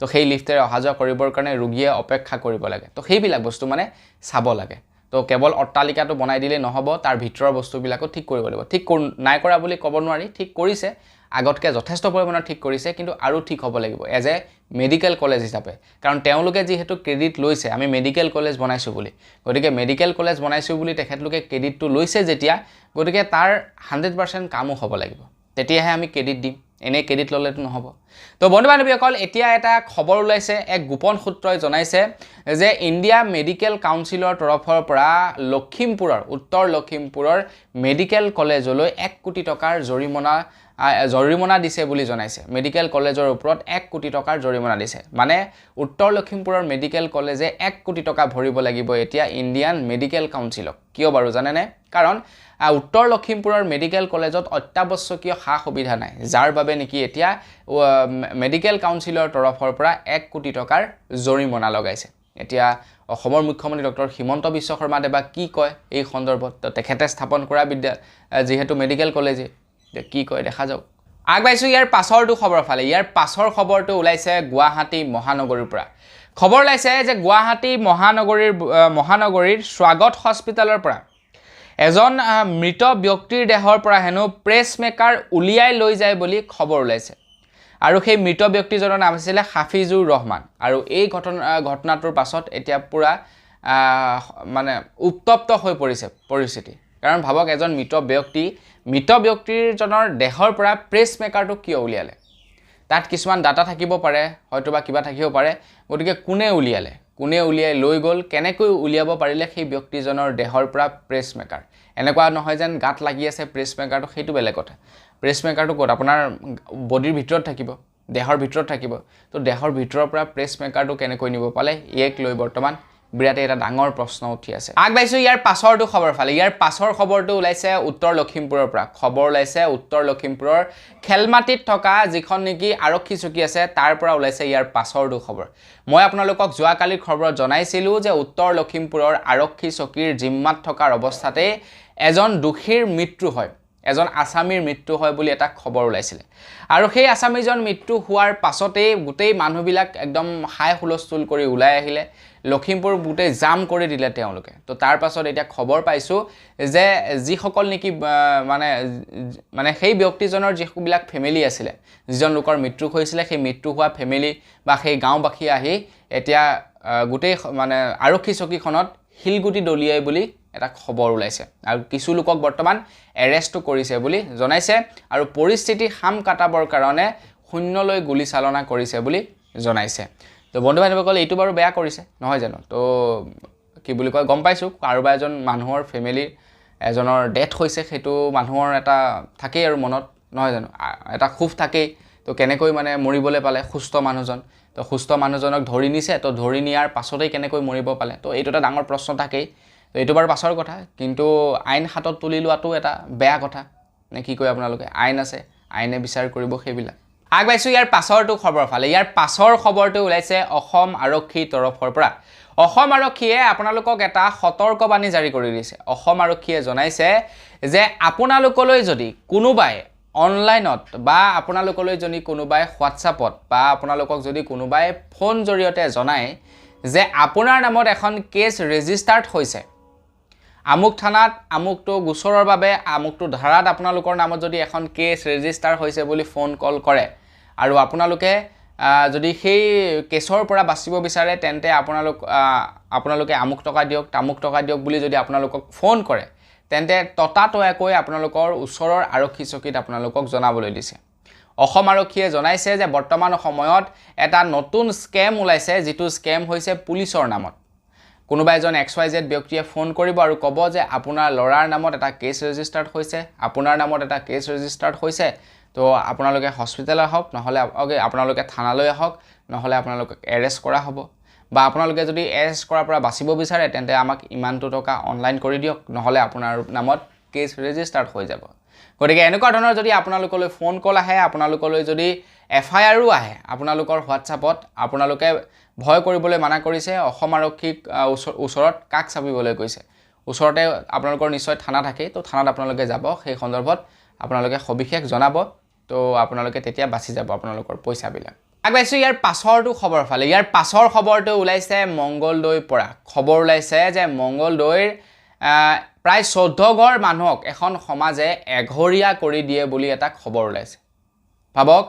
তো সেই লিফ্টেৰে অহা যোৱা কৰিবৰ কাৰণে ৰোগীয়ে অপেক্ষা কৰিব লাগে তো সেইবিলাক বস্তু মানে চাব লাগে তো কেৱল অট্টালিকাটো বনাই দিলে নহ'ব তাৰ ভিতৰৰ বস্তুবিলাকো ঠিক কৰিব লাগিব ঠিক নাই কৰা বুলি ক'ব নোৱাৰি ঠিক কৰিছে আগতকে যথেষ্ট পৰিমাণৰ ঠিক কৰিছে কিন্তু আৰু ঠিক হ'ব লাগিব এজ এ মেডিকেল কলেজ হিচাপে কাৰণ তেওঁলোকে যিহেতু ক্ৰেডিট লৈছে আমি মেডিকেল কলেজ বনাইছোঁ বুলি গতিকে মেডিকেল কলেজ বনাইছোঁ বুলি তেখেতলোকে ক্ৰেডিটটো লৈছে যেতিয়া গতিকে তাৰ 100% কামো হ'ব লাগিব তেতিয়াহে আমি ক্ৰেডিট দিম এনে ক্ৰেডিট ল'লেতো নহ'ব তো বন্ধু বান্ধৱীসকল এতিয়া এটা খবৰ ওলাইছে এক গোপন সূত্ৰই জনাইছে যে ইণ্ডিয়া মেডিকেল কাউন্সিলৰ তৰফৰ পৰা লখিমপুৰৰ উত্তৰ লখিমপুৰৰ মেডিকেল কলেজলৈ 1 কোটি টকাৰ জৰিমনা দিছে বুলি জনাইছে মেডিকেল কলেজৰ ওপৰত 1 কোটি টকাৰ জৰিমনা দিছে মানে উত্তৰ লখিমপুৰৰ মেডিকেল কলেজে 1 কোটি টকা ভৰিব লাগিব এতিয়া ইণ্ডিয়ান মেডিকেল কাউন্সিলক কিয় বাৰু জানেনে কাৰণ উত্তৰ লখিমপুৰৰ মেডিকেল কলেজত অত্যাৱশ্যকীয় সা সুবিধা নাই যাৰ বাবে নেকি এতিয়া মেডিকেল কাউন্সিলৰ তৰফৰ পৰা 1 কোটি টকাৰ জৰিমনা লগাইছে এতিয়া অসমৰ মুখ্যমন্ত্ৰী ডক্টৰ হিমন্ত বিশ্ব শৰ্মা দেৱা কি কয় এই সন্দৰ্ভত তেখেতে স্থাপন কৰা যিহেতু মেডিকেল কলেজে কি কয় দেখা যাওক আগবাইছো ইয়াৰ পাছৰটো খবৰ ফালে ইয়াৰ পাছৰ খবৰটো ওলাইছে গুৱাহাটী মহানগৰীৰ পৰা খবৰ ওলাইছে যে গুৱাহাটী মহানগৰীৰ স্বাগত হস্পিটেলৰ পৰা এজন মৃত ব্যক্তিৰ দেহৰ পৰা হেনো প্ৰেছ মেকাৰ উলিয়াই লৈ যায় বুলি খবৰ ওলাইছে আৰু সেই মৃত ব্যক্তিজনৰ নাম আছিল হাফিজুৰ ৰহমান আৰু এই ঘটনাটোৰ পাছত এতিয়া পুৰা মানে উত্তপ্ত হৈ পৰিছে পৰিস্থিতি কাৰণ ভাবক এজন মৃত ব্যক্তিজনৰ দেহৰ পৰা প্ৰেছ মেকাৰটো কিয় উলিয়ালে তাত কিছুমান ডাটা থাকিব পাৰে হয়তো বা কিবা থাকিব পাৰে গতিকে কোনে উলিয়াই লৈ গ'ল কেনেকৈ উলিয়াব পাৰিলে সেই ব্যক্তিজনৰ দেহৰ পৰা প্ৰেছ মেকাৰ এনেকুৱা নহয় যেন গাত লাগি আছে প্ৰেছ মেকাৰটো সেইটো বেলেগ কথা প্ৰেছ মেকাৰটো ক'ত আপোনাৰ বডিৰ ভিতৰত থাকিব দেহৰ ভিতৰত থাকিব তো দেহৰ ভিতৰৰ পৰা প্ৰেছ মেকাৰটো কেনেকৈ নিব পালে ইয়াক লৈ বৰ্তমান বিৰাট এটা ডাঙৰ প্ৰশ্ন উঠি আছে আগবাইছো ইয়াৰ পাছৰটো খবৰ ফালে ইয়াৰ পাছৰ খবৰটো ওলাইছে উত্তৰ লখিমপুৰৰ পৰা খবৰ ওলাইছে উত্তৰ লখিমপুৰৰ খেলমাটিত থকা যিখন নেকি আৰক্ষী চকী আছে তাৰ পৰা ওলাইছে ইয়াৰ পাছৰটো খবৰ মই আপোনালোকক যোৱাকালিৰ খবৰত জনাইছিলোঁ যে উত্তৰ লখিমপুৰৰ আৰক্ষী চকীৰ জিম্মাত থকাৰ অৱস্থাতে এজন দোষীৰ মৃত্যু হয় এজন আসামীৰ মৃত্যু হয় বুলি এটা খবৰ ওলাইছিল আৰু সেই আসামীজন মৃত্যু হোৱাৰ পাছতে গোটেই মানুহবিলাক একদম হাই হুলস্থুল কৰি ওলাই আহিলে লখিমপুৰ গোটেই জাম কৰি দিলে তেওঁলোকে তো তাৰ পাছত এতিয়া খবৰ পাইছো যে যিসকল নেকি মানে সেই ব্যক্তিজনৰ যিবিলাক ফেমিলি আছিলে যিজন লোকৰ মৃত্যু হৈছিলে সেই মৃত্যু হোৱা ফেমিলি বা সেই গাঁওবাসী আহি এতিয়া গোটেই মানে আৰক্ষী চকীখনত হিলগুটি দলিয়াই বুলি এটা খবৰ ওলাইছে আৰু কিছু লোকক বৰ্তমান এৰেষ্টটো কৰিছে বুলি জনাইছে আৰু পৰিস্থিতি হাম কাটাবৰ কাৰণে শূন্যলৈ গুলি চালনা কৰিছে বুলি জনাইছে তো বন্ধু বান্ধৱীসকল এইটো বাৰু বেয়া কৰিছে নহয় জানো তো কি বুলি কয় গম পাইছোঁ কাৰোবাৰ এজন মানুহৰ ফেমিলি এজনৰ ডেথ হৈছে সেইটো মানুহৰ এটা থাকেই আৰু মনত নহয় জানো এটা খুব থাকেই তো কেনেকৈ মানে মৰিবলৈ পালে সুস্থ মানুহজন তো সুস্থ মানুহজনক ধৰি নিছে তো ধৰি নিয়াৰ পাছতেই কেনেকৈ মৰিব পালে তো এইটো এটা ডাঙৰ প্ৰশ্ন থাকেই তো এইটো বাৰু পাছৰ কথা কিন্তু আইন হাতত তুলি লোৱাটো এটা বেয়া কথা নে কি কয় আপোনালোকে আইন আছে আইনে বিচাৰ কৰিব সেইবিলাক আগবাইছো ইয়াৰ পাছৰটো খবৰ ফালে ইয়াৰ পাছৰ খবৰটো ওলাইছে অসম আৰক্ষীৰ তৰফৰ পৰা অসম আৰক্ষীয়ে আপোনালোকক এটা সতৰ্কবাণী জাৰি কৰি দিছে অসম আৰক্ষীয়ে জনাইছে যে আপোনালোকলৈ যদি কোনোবাই অনলাইনত বা আপোনালোকলৈ যদি কোনোবাই হোৱাটছআপত বা আপোনালোকক যদি কোনোবাই ফোন জৰিয়তে জনায় যে আপোনাৰ নামত এখন কেছ ৰেজিষ্টাৰ্ড হৈছে আমুক থানাত আমুকটো গোচৰৰ বাবে আমুকটো ধাৰাত আপোনালোকৰ নামত যদি এখন কেছ ৰেজিষ্টাৰ হৈছে বুলি ফোন কল কৰে আৰু আপোনালোকে যদি সেই কেছৰ পৰা বাচিব বিচাৰে তেন্তে আপোনালোকে আমুক টকা দিয়ক তামুক টকা দিয়ক বুলি যদি আপোনালোকক ফোন কৰে তেন্তে ততাতৈয়াকৈ আপোনালোকৰ ওচৰৰ আৰক্ষী চকীত আপোনালোকক জনাবলৈ দিছে অসম আৰক্ষীয়ে জনাইছে যে বৰ্তমান সময়ত এটা নতুন স্কেম ওলাইছে যিটো স্কেম হৈছে পুলিচৰ নামত কোনোবা এজন XYZ ব্যক্তিয়ে ফোন কৰিব আৰু ক'ব যে আপোনাৰ ল'ৰাৰ নামত এটা কেছ ৰেজিষ্টাৰ্ড হৈছে তো আপোনালোকে হস্পিটেল আহক নহলে আপোনালোকে থানালৈ আহক নহলে আপোনালোকক এৰেষ্ট কৰা হ'ব বা আপোনালোকে যদি এৰেষ্ট কৰাৰ পৰা বাচিব বিচাৰে তেন্তে আমাক ইমানটো টকা অনলাইন কৰি দিয়ক নহলে আপোনাৰ নামত কেছ ৰেজিষ্টাৰ্ড হৈ যাব গতিকে এনেকুৱা ধৰণৰ যদি আপোনালোকলৈ ফোন কল আহে আপোনালোকলৈ যদি FIR আহে আপোনালোকৰ হোৱাটছআপত আপোনালোকে ভয় কৰিবলৈ মানা কৰিছে অসম আৰক্ষীক ওচৰত কাক চাপিবলৈ কৈছে ওচৰতে আপোনালোকৰ নিশ্চয় থানা থাকে তো থানাত আপোনালোকে যাব সেই সন্দৰ্ভত আপোনালোকে সবিশেষ জনাব তো আপোনালোকে তেতিয়া বাচি যাব আপোনালোকৰ পইচাবিলাক আগবাইছোঁ ইয়াৰ পাছৰটো খবৰ ফালে। ইয়াৰ পাছৰ খবৰটো ওলাইছে মংগলদৈৰ পৰা। খবৰ ওলাইছে যে মংগলদৈৰ প্ৰায় 14 ঘৰ মানুহক এখন সমাজে এঘৰীয়া কৰি দিয়ে বুলি এটা খবৰ ওলাইছে। ভাবক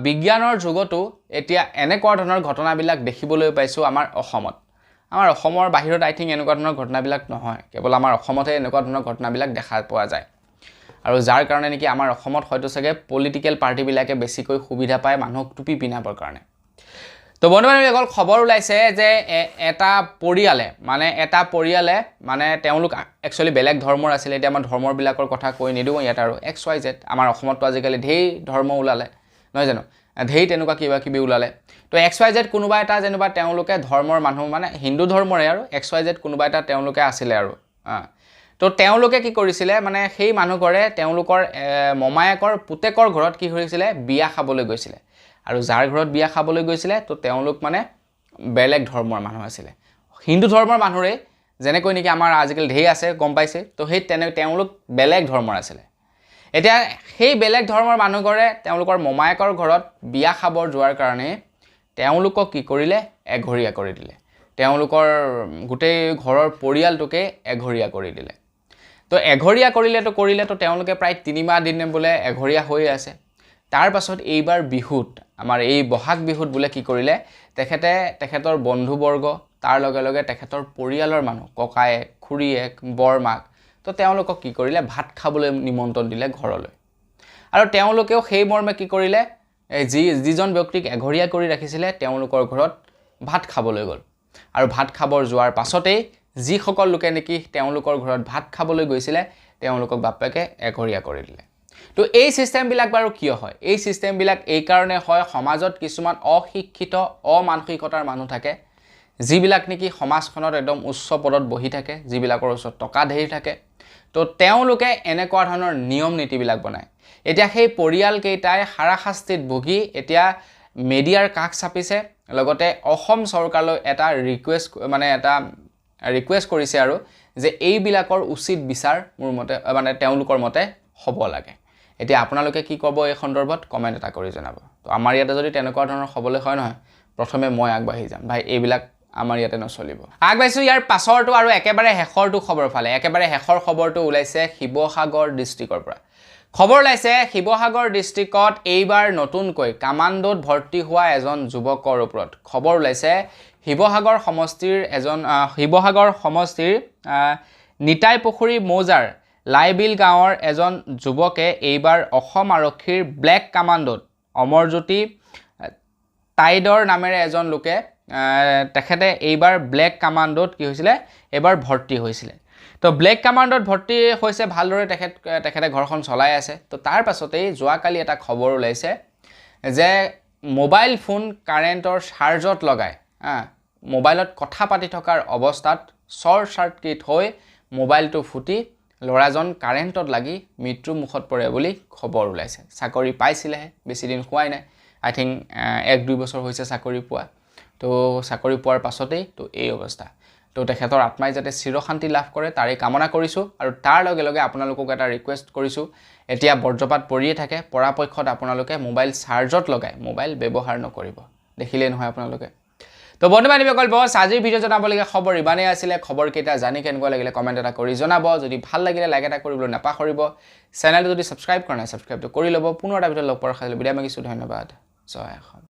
বিজ্ঞানৰ যুগতো এতিয়া এনেকুৱা ধৰণৰ ঘটনাবিলাক দেখিবলৈ পাইছোঁ আমাৰ অসমত। আমাৰ অসমৰ বাহিৰত আই থিংক এনেকুৱা ধৰণৰ ঘটনাবিলাক নহয়, কেৱল আমাৰ অসমতে এনেকুৱা ধৰণৰ ঘটনাবিলাক দেখা পোৱা যায়। আৰু যাৰ কাৰণে নেকি আমাৰ অসমত হয়তো চাগে পলিটিকেল পাৰ্টিবিলাকে বেছিকৈ সুবিধা পায় মানুহক টুপি পিন্ধাবৰ কাৰণে। তো বন্ধু-বান্ধৱীসকল খবৰ ওলাইছে যে এটা পৰিয়ালে মানে তেওঁলোক একচুৱেলি বেলেগ ধৰ্মৰ আছিলে। এতিয়া আমাৰ ধৰ্মবিলাকৰ কথা কৈ নিদিওঁ ইয়াত আৰু XYZ। আমাৰ অসমততো আজিকালি ঢেৰ ধৰ্ম ওলালে নহয় জানো, ঢেৰ তেনেকুৱা কিবা কিবি ওলালে। তো XYZ কোনোবা এটা যেনিবা তেওঁলোকে ধৰ্মৰ মানুহ মানে হিন্দু ধৰ্মৰে আৰু XYZ কোনোবা এটা তেওঁলোকে আছিলে আৰু তো তেওঁলোকে কি কৰিছিলে মানে সেই মানুহঘৰে তেওঁলোকৰ মমায়েকৰ পুতেকৰ ঘৰত কি কৰিছিলে বিয়া খাবলৈ গৈছিলে। আৰু যাৰ ঘৰত বিয়া খাবলৈ গৈছিলে তো তেওঁলোক মানে বেলেগ ধৰ্মৰ মানুহ আছিলে, হিন্দু ধৰ্মৰ মানুহৰে যেনেকৈ নেকি আমাৰ আজিকালি ঢেৰ আছে গম পাইছে। তো সেই তেওঁলোক বেলেগ ধৰ্মৰ আছিলে। এতিয়া সেই বেলেগ ধৰ্মৰ মানুহঘৰে তেওঁলোকৰ মমায়েকৰ ঘৰত বিয়া খাবৰ যোৱাৰ কাৰণে তেওঁলোকক কি কৰিলে এঘৰীয়া কৰি দিলে। তেওঁলোকৰ গোটেই ঘৰৰ পৰিয়ালটোকে এঘৰীয়া কৰি দিলে। তো এঘৰীয়া কৰিলেতো তেওঁলোকে প্ৰায় 3 মাহ দিনে বোলে এঘৰীয়া হৈ আছে। তাৰ পাছত এইবাৰ বিহুত আমাৰ এই বহাগ বিহুত বোলে কি কৰিলে তেখেতৰ বন্ধুবৰ্গ তাৰ লগে লগে তেখেতৰ পৰিয়ালৰ মানুহ ককায়েক খুৰীয়েক বৰমাক তো তেওঁলোকক কি কৰিলে ভাত খাবলৈ নিমন্ত্ৰণ দিলে ঘৰলৈ। আৰু তেওঁলোকেও সেই মৰ্মে কি কৰিলে যিজন ব্যক্তিক এঘৰীয়া কৰি ৰাখিছিলে তেওঁলোকৰ ঘৰত ভাত খাবলৈ গ'ল। আৰু ভাত খাবৰ যোৱাৰ পাছতেই যিসকল লোকে নেকি তেওঁলোকৰ ঘৰত ভাত খাবলৈ গৈছিলে তেওঁলোকক বাপেকে এঘৰীয়া কৰি দিলে। তো এই চিষ্টেমবিলাক বাৰু কিয় হয়? এই চিষ্টেমবিলাক এই কাৰণে হয় সমাজত কিছুমান অশিক্ষিত অমানসিকতাৰ মানুহ থাকে যিবিলাক নেকি সমাজখনত একদম উচ্চ পদত বহি থাকে, যিবিলাকৰ ওচৰত টকা ঢেৰ থাকে। তো তেওঁলোকে এনেকুৱা ধৰণৰ নিয়ম নীতিবিলাক বনায়। এতিয়া সেই পৰিয়ালকেইটাই হাৰাশাস্তিত ভুগি এতিয়া মিডিয়াৰ কাষ চাপিছে, লগতে অসম চৰকাৰলৈ এটা ৰিকুৱেষ্ট কৰিছে আৰু যে এইবিলাকৰ উচিত বিচাৰ মোৰ মতে মানে তেওঁলোকৰ মতে হ'ব লাগে। এতিয়া আপোনালোকে কি ক'ব এই সন্দৰ্ভত কমেণ্ট এটা কৰি জনাব। তো আমাৰ ইয়াতে যদি তেনেকুৱা ধৰণৰ হ'বলৈ হয় নহয় প্ৰথমে মই আগবাঢ়ি যাম ভাই, এইবিলাক আমাৰ ইয়াতে নচলিব। আগবাঢ়িছোঁ ইয়াৰ পাছৰটো আৰু একেবাৰে শেষৰটো খবৰ ফালে। একেবাৰে শেষৰ খবৰটো ওলাইছে শিৱসাগৰ ডিষ্ট্ৰিক্টৰ পৰা। খবৰ ওলাইছে শিৱসাগৰ ডিষ্ট্ৰিক্টত এইবাৰ নতুনকৈ কামাণ্ডোত ভৰ্তি হোৱা এজন যুৱকৰ ওপৰত। খবৰ ওলাইছে শিৱসাগৰ সমষ্টিৰ নিতাই পুখুৰী মৌজাৰ লাইবিল গাঁৱৰ এজন যুৱকে এইবাৰ অসম আৰক্ষীৰ ব্লেক কামাণ্ডোত অমৰজ্যোতি টাইডৰ নামেৰে এজন লোকে তেখেতে এইবাৰ ব্লেক কামাণ্ডোত কি হৈছিলে এবাৰ ভৰ্তি হৈছিলে। তো ব্লেক কামাণ্ডোত ভৰ্তি হৈছে ভালদৰে তেখেতে ঘৰখন চলাই আছে। তো তাৰ পাছতেই যোৱাকালি এটা খবৰ ওলাইছে যে মোবাইল ফোন কাৰেণ্টৰ চাৰ্জত লগাই মোবাইলত কথা পাতি থকাৰ অৱস্থাত শ্বৰ্ট চাৰ্কিট হৈ মোবাইলটো ফুটি ল'ৰাজন কাৰেণ্টত লাগি মৃত্যু মুখত পৰে বুলি খবৰ ওলাইছে। চাকৰি পাইছিলেহে, বেছি দিন হোৱাই নাই, আই থিংক 1-2 বছৰ হৈছে চাকৰি পোৱা। তো চাকৰি পোৱাৰ পাছতেই তো এই অৱস্থা। তো তেখেতৰ আত্মাই যাতে চিৰশান্তি লাভ কৰে তাৰে কামনা কৰিছোঁ। আৰু তাৰ লগে লগে আপোনালোকক এটা ৰিকুৱেষ্ট কৰিছোঁ, এতিয়া বজ্ৰপাত পৰিয়ে থাকে, পৰাপক্ষত আপোনালোকে মোবাইল চাৰ্জত লগাই মোবাইল ব্যৱহাৰ নকৰিব। দেখিলেই নহয় আপোনালোকে। তো বন্ধু-বান্ধৱীসকল বছ আজিৰ ভিডিঅ' জনাবলগীয়া খবৰ ইমানেই আছিলে। খবৰকেইটা জানি কেনেকুৱা লাগিলে কমেণ্ট এটা কৰি জনাব। যদি ভাল লাগিলে লাইক এটা কৰিবলৈ নাপাহৰিব। চেনেলটো যদি ছাবস্ক্ৰাইব কৰা নাই ছাবস্ক্ৰাইবটো কৰি ল'ব। পুনৰ এটা ভিডিঅ' লগ পোৱাৰ খালি বিদায় মাগিছোঁ। ধন্যবাদ। জয় অসম।